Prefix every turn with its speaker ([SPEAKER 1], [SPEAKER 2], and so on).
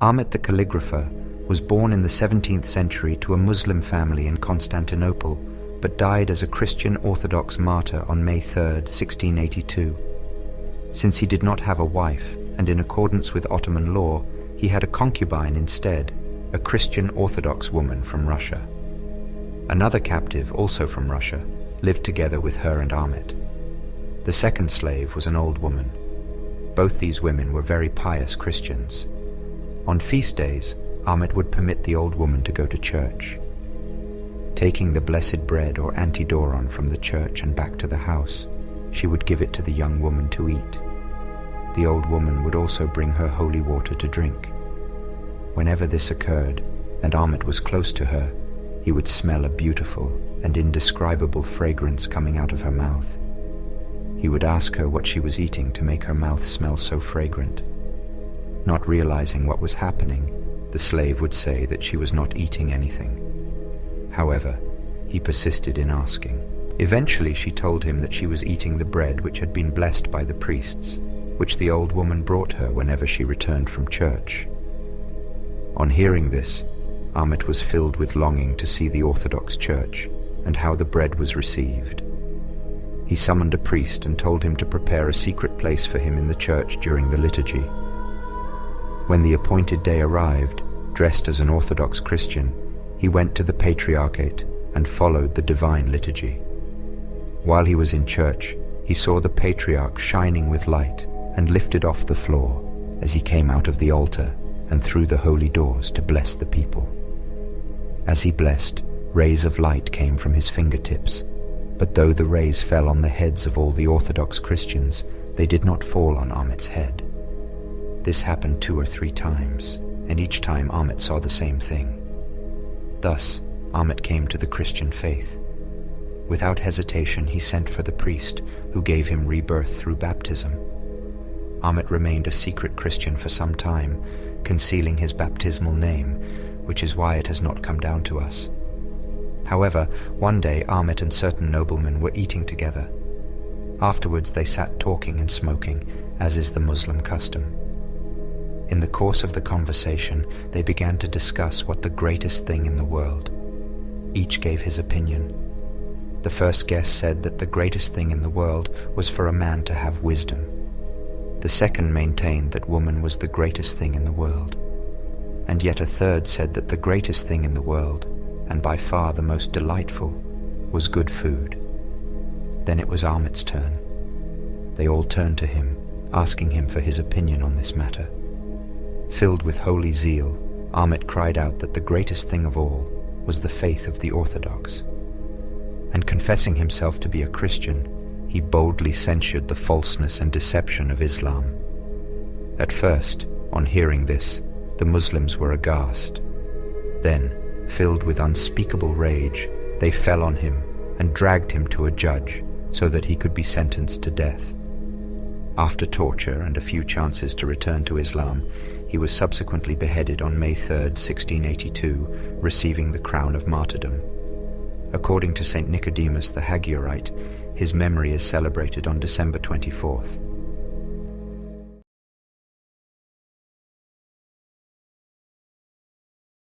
[SPEAKER 1] Ahmed the Kaligrafer was born in the 17th century to a Muslim family in Constantinople, but died as a Christian Orthodox martyr on May 3, 1682. Since he did not have a wife, and in accordance with Ottoman law, he had a concubine instead, a Christian Orthodox woman from Russia. Another captive, also from Russia, lived together with her and Ahmed. The second slave was an old woman. Both these women were very pious Christians. On feast days, Ahmed would permit the old woman to go to church. Taking the blessed bread or antidoron from the church and back to the house, she would give it to the young woman to eat. The old woman would also bring her holy water to drink. Whenever this occurred, and Ahmed was close to her, he would smell a beautiful and indescribable fragrance coming out of her mouth. He would ask her what she was eating to make her mouth smell so fragrant. Not realizing what was happening, the slave would say that she was not eating anything. However, he persisted in asking. Eventually she told him that she was eating the bread which had been blessed by the priests, which the old woman brought her whenever she returned from church. On hearing this, Ahmed was filled with longing to see the Orthodox Church and how the bread was received. He summoned a priest and told him to prepare a secret place for him in the church during the liturgy. When the appointed day arrived, dressed as an Orthodox Christian, he went to the Patriarchate and followed the divine liturgy. While he was in church, he saw the Patriarch shining with light and lifted off the floor as he came out of the altar and through the holy doors to bless the people. As he blessed, rays of light came from his fingertips, but though the rays fell on the heads of all the Orthodox Christians, they did not fall on Ahmed's head. This happened 2 or 3 times, and each time Ahmed saw the same thing. Thus, Ahmed came to the Christian faith. Without hesitation, he sent for the priest, who gave him rebirth through baptism. Ahmed remained a secret Christian for some time, concealing his baptismal name, which is why it has not come down to us. However, one day Ahmed and certain noblemen were eating together. Afterwards they sat talking and smoking, as is the Muslim custom. In the course of the conversation, they began to discuss what the greatest thing in the world. Each gave his opinion. The first guest said that the greatest thing in the world was for a man to have wisdom. The second maintained that woman was the greatest thing in the world. And yet a third said that the greatest thing in the world, and by far the most delightful, was good food. Then it was Ahmed's turn. They all turned to him, asking him for his opinion on this matter. Filled with holy zeal, Ahmed cried out that the greatest thing of all was the faith of the Orthodox. And confessing himself to be a Christian, he boldly censured the falseness and deception of Islam. At first, on hearing this, the Muslims were aghast. Then, filled with unspeakable rage, they fell on him and dragged him to a judge so that he could be sentenced to death. After torture and a few chances to return to Islam, he was subsequently beheaded on May 3, 1682, receiving the crown of martyrdom. According to St. Nicodemus the Hagiorite, his memory is celebrated on December 24th.